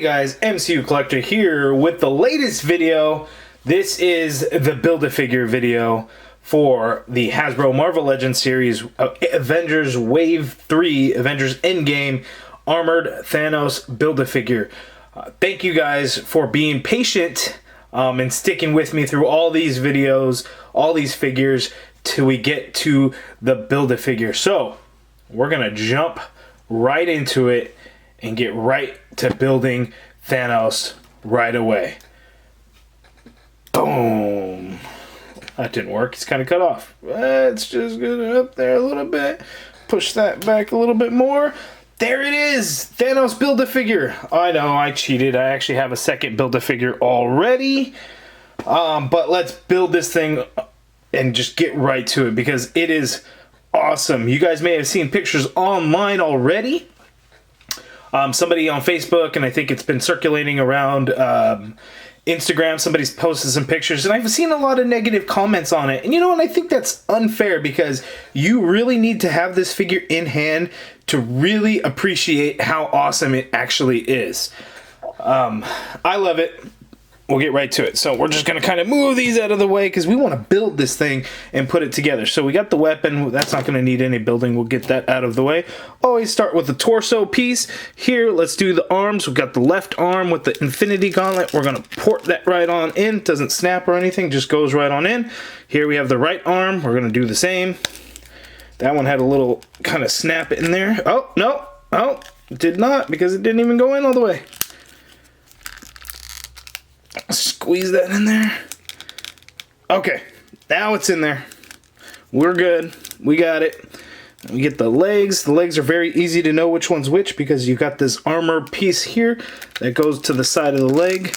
guys, MCU Collector here with the latest video. This is the Build-A-Figure video for the Hasbro Marvel Legends series, Avengers Wave 3, Avengers Endgame, Armored Thanos Build-A-Figure. Thank you guys for being patient and sticking with me through all these videos, all these figures, till we get to the Build-A-Figure. So, we're going to jump right into it and get right to building Thanos right away. Boom. That didn't work. It's kind of cut off. Let's just get it up there a little bit. Push that back a little bit more. There it is. Thanos Build-A-Figure. I know, I cheated. I actually have a second Build-A-Figure already. But let's build this thing and just get right to it because it is awesome. You guys may have seen pictures online already. Somebody on Facebook, and I think it's been circulating around Instagram, somebody's posted some pictures, and I've seen a lot of negative comments on it. And you know what? I think that's unfair because you really need to have this figure in hand to really appreciate how awesome it actually is. I love it. We'll get right to it. So we're just going to kind of move these out of the way because we want to build this thing and put it together. So we got the weapon. That's not going to need any building. We'll get that out of the way. Always start with the torso piece. Here, let's do the arms. We've got the left arm with the Infinity Gauntlet. We're going to port that right on in. Doesn't snap or anything. Just goes right on in. Here we have the right arm. We're going to do the same. That one had a little kind of snap in there. Oh, no. Oh, did not because it didn't even go in all the way. Squeeze that in there. Okay, now it's in there. We're good. We got it. We get the legs. The legs are very easy to know which one's which because you got this armor piece here that goes to the side of the leg.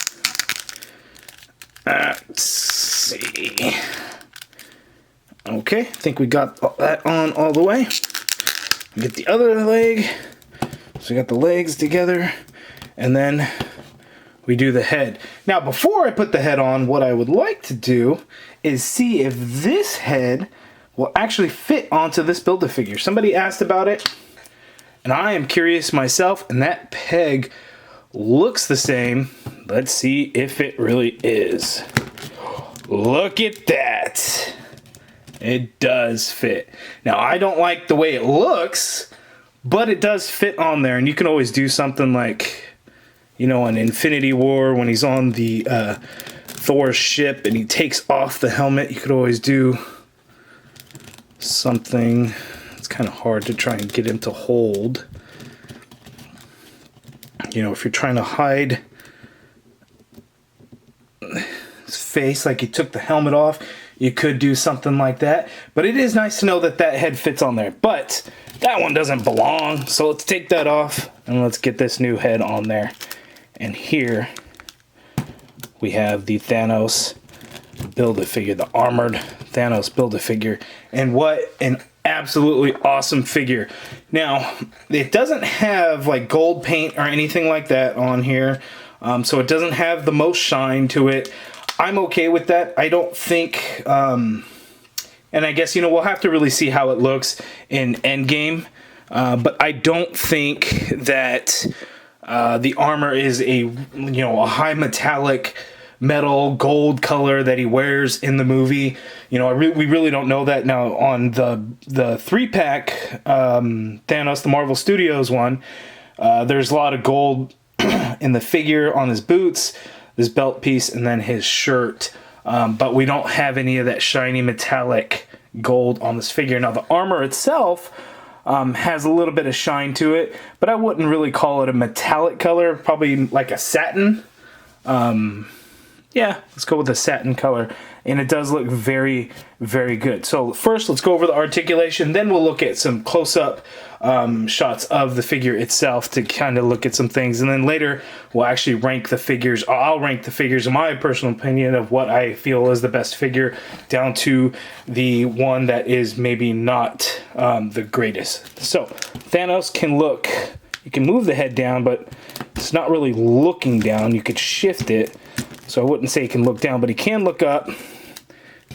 Let's see. Okay, I think we got that on all the way. Get the other leg. So we got the legs together, and then we do the head. Now, before I put the head on, what I would like to do is see if this head will actually fit onto this Build-A-Figure. Somebody asked about it, and I am curious myself, and that peg looks the same. Let's see if it really is. Look at that. It does fit. Now, I don't like the way it looks, but it does fit on there, and you can always do something like, you know, in Infinity War, when he's on the Thor's ship and he takes off the helmet, you could always do something. It's kind of hard to try and get him to hold. You know, if you're trying to hide his face, like he took the helmet off, you could do something like that. But it is nice to know that that head fits on there. But that one doesn't belong, so let's take that off and let's get this new head on there. And here we have the Thanos Build-A-Figure, the armored Thanos Build-A-Figure. And what an absolutely awesome figure. Now, it doesn't have like gold paint or anything like that on here. So it doesn't have the most shine to it. I'm okay with that. I don't think, and I guess, you know, we'll have to really see how it looks in Endgame. But I don't think that the armor is a high metallic metal gold color that he wears in the movie. You know, we really don't know that. Now on the 3-pack Thanos the Marvel Studios one, there's a lot of gold in the figure, on his boots, this belt piece, and then his shirt. But we don't have any of that shiny metallic gold on this figure. Now the armor itself has a little bit of shine to it, but I wouldn't really call it a metallic color, probably like a satin. Yeah, let's go with the satin color, and it does look very, very good. So first, let's go over the articulation, then we'll look at some close-up shots of the figure itself to kind of look at some things, and then later we'll actually rank the figures. I'll rank the figures in my personal opinion of what I feel is the best figure down to the one that is maybe not the greatest. So Thanos can look, you can move the head down, but it's not really looking down. You could shift it. So I wouldn't say he can look down, but he can look up.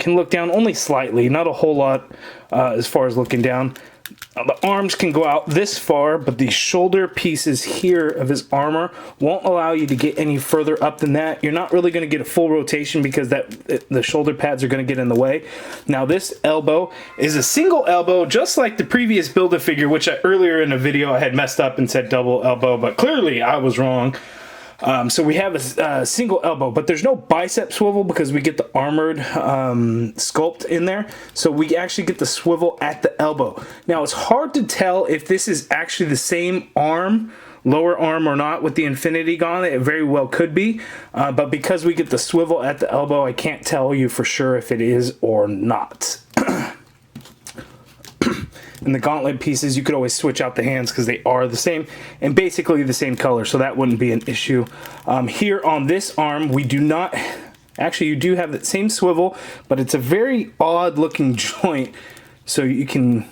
Can look down only slightly, not a whole lot as far as looking down. Now, the arms can go out this far, but the shoulder pieces here of his armor won't allow you to get any further up than that. You're not really going to get a full rotation because the shoulder pads are going to get in the way. Now, this elbow is a single elbow, just like the previous Build-A-Figure, which earlier in the video I had messed up and said double elbow, but clearly I was wrong. So we have a single elbow, but there's no bicep swivel because we get the armored sculpt in there. So we actually get the swivel at the elbow. Now it's hard to tell if this is actually the same arm, lower arm or not with the Infinity Gauntlet. It very well could be, but because we get the swivel at the elbow, I can't tell you for sure if it is or not. And the gauntlet pieces, you could always switch out the hands because they are the same and basically the same color, so that wouldn't be an issue. Here on this arm, we do not, actually you do have that same swivel, but it's a very odd looking joint. So you can,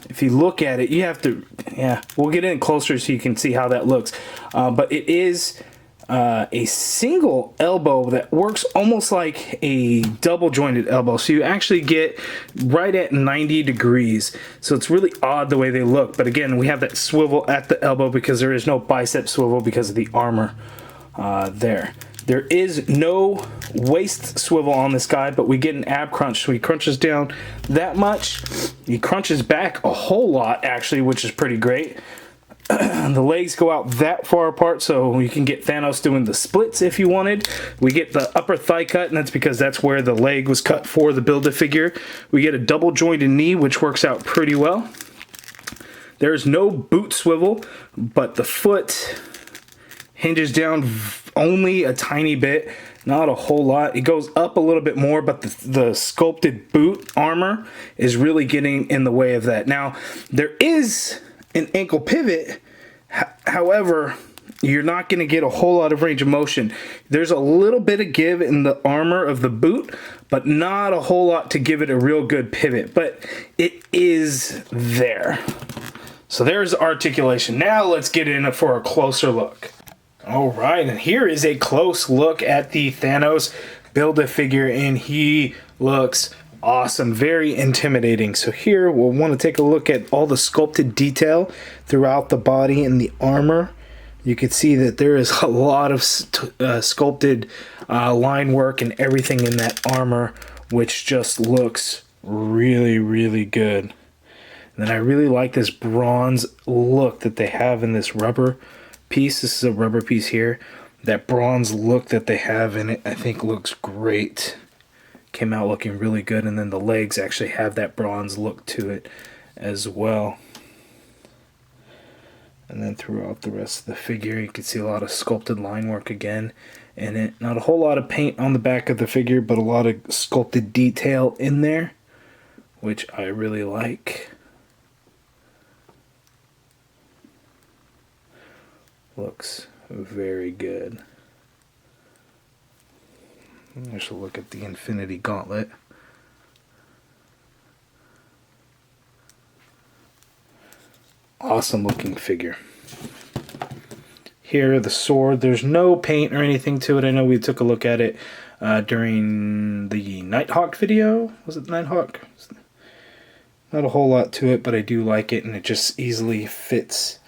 if you look at it, you have to, yeah, we'll get in closer so you can see how that looks. But it is a single elbow that works almost like a double jointed elbow, so you actually get right at 90 degrees. So it's really odd the way they look, but again, we have that swivel at the elbow because there is no bicep swivel because of the armor there. There is no waist swivel on this guy, but we get an ab crunch, so he crunches down that much. He crunches back a whole lot actually, which is pretty great. The legs go out that far apart, so you can get Thanos doing the splits if you wanted. We get the upper thigh cut, and that's because that's where the leg was cut for the Build-A-Figure. We get a double jointed knee, which works out pretty well. There's no boot swivel, but the foot hinges down only a tiny bit, not a whole lot. It goes up a little bit more, but the sculpted boot armor is really getting in the way of that. Now, there is an ankle pivot, however, you're not going to get a whole lot of range of motion. There's a little bit of give in the armor of the boot, but not a whole lot to give it a real good pivot, but it is there. So there's articulation. Now let's get in for a closer look. All right, and here is a close look at the Thanos Build-A-Figure, and he looks awesome, very intimidating. So here we'll want to take a look at all the sculpted detail throughout the body and the armor. You can see that there is a lot of sculpted line work and everything in that armor, which just looks really, really good. And then I really like this bronze look that they have in this rubber piece. This is a rubber piece here. That bronze look that they have in it, I think looks great. Came out looking really good, and then the legs actually have that bronze look to it as well. And then throughout the rest of the figure, you can see a lot of sculpted line work again in it. Not a whole lot of paint on the back of the figure, but a lot of sculpted detail in there, which I really like. Looks very good. Let's look at the Infinity Gauntlet. Awesome looking figure. Here, the sword, there's no paint or anything to it. I know we took a look at it during the Nighthawk video. Was it Nighthawk? Not a whole lot to it, but I do like it, and it just easily fits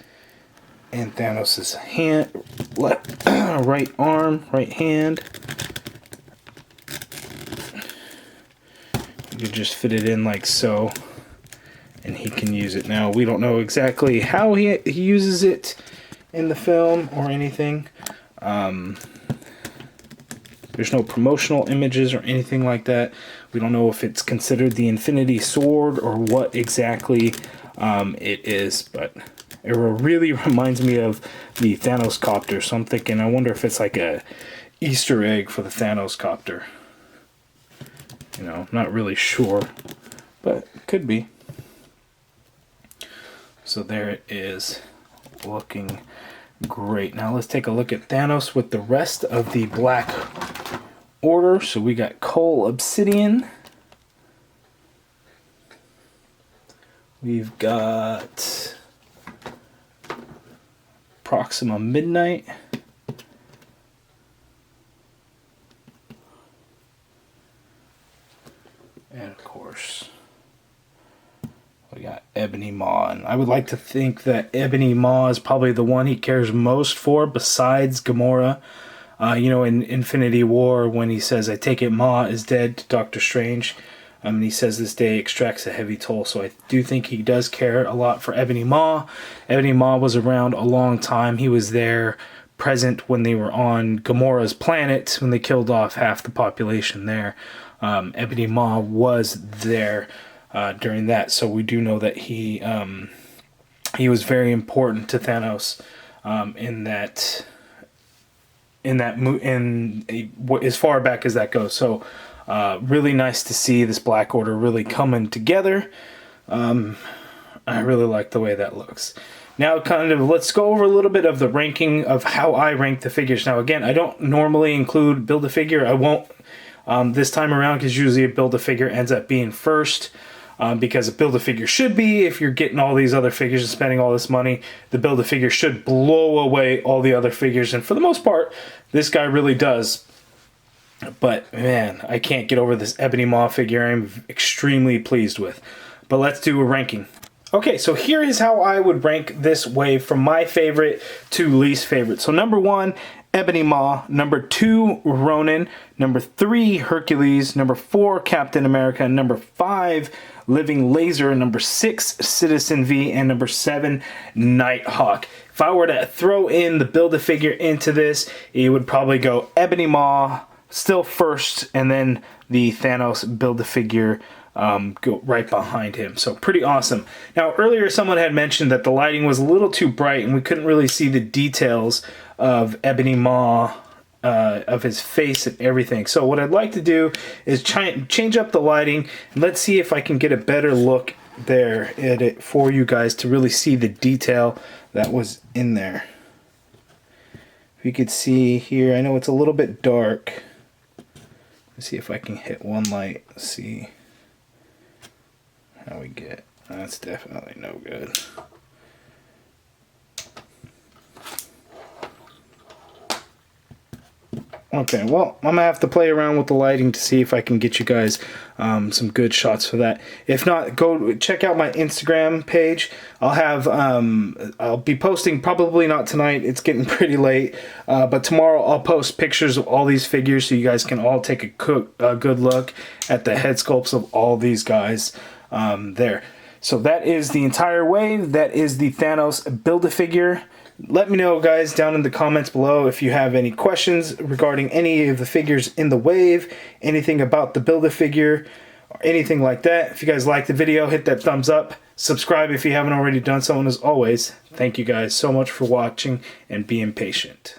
in Thanos' hand, right arm, right hand. You just fit it in like so, and he can use it. Now, we don't know exactly how he uses it in the film or anything. There's no promotional images or anything like that. We don't know if it's considered the Infinity Sword or what exactly it is, but it really reminds me of the Thanos copter. So I'm thinking, I wonder if it's like a Easter egg for the Thanos copter. You know, not really sure, but could be. So there it is, looking great. Now let's take a look at Thanos with the rest of the Black Order. So we got Cole Obsidian. We've got Proxima Midnight. And of course, we got Ebony Maw and I would like to think that Ebony Maw is probably the one he cares most for besides Gamora. You know, in Infinity War, when he says, "I take it Maw is dead" to Doctor Strange, and he says this day extracts a heavy toll. So I do think he does care a lot for Ebony Maw. Ebony Maw was around a long time. He was there, present when they were on Gamora's planet, when they killed off half the population there. Ebony Maw was there during that. So we do know that he was very important to Thanos as far back as that goes. So really nice to see this Black Order really coming together. I really like the way that looks. Now let's go over a little bit of the ranking of how I rank the figures. Now again, I don't normally include Build-A-Figure. I won't this time around, because usually a Build-A-Figure ends up being first. Because a Build-A-Figure should be, if you're getting all these other figures and spending all this money, the Build-A-Figure should blow away all the other figures. And for the most part, this guy really does. But man, I can't get over this Ebony Maw figure. I'm extremely pleased with. But let's do a ranking. Okay, so here is how I would rank this wave from my favorite to least favorite. So number 1, Ebony Maw. Number 2, Ronin. Number 3, Hercules. Number 4, Captain America. Number 5, Living Laser. Number 6, Citizen V. And number 7, Nighthawk. If I were to throw in the Build-A-Figure into this, it would probably go Ebony Maw still first, and then the Thanos Build-A-Figure go right behind him. So pretty awesome. Now earlier someone had mentioned that the lighting was a little too bright and we couldn't really see the details of Ebony Maw, of his face and everything. So what I'd like to do is change up the lighting, and let's see if I can get a better look there at it for you guys to really see the detail that was in there. If you could see here, I know it's a little bit dark. Let's see if I can hit one light. Let's see how we get. That's definitely no good. Okay, well, I'm gonna have to play around with the lighting to see if I can get you guys some good shots for that. If not, go check out my Instagram page. I'll be posting, probably not tonight, it's getting pretty late, but tomorrow I'll post pictures of all these figures so you guys can all take a good look at the head sculpts of all these guys there. So that is the entire wave. That is the Thanos Build-A-Figure. Let me know, guys, down in the comments below if you have any questions regarding any of the figures in the wave, anything about the Build-A-Figure, or anything like that. If you guys liked the video, hit that thumbs up. Subscribe if you haven't already done so. And as always, thank you guys so much for watching and being patient.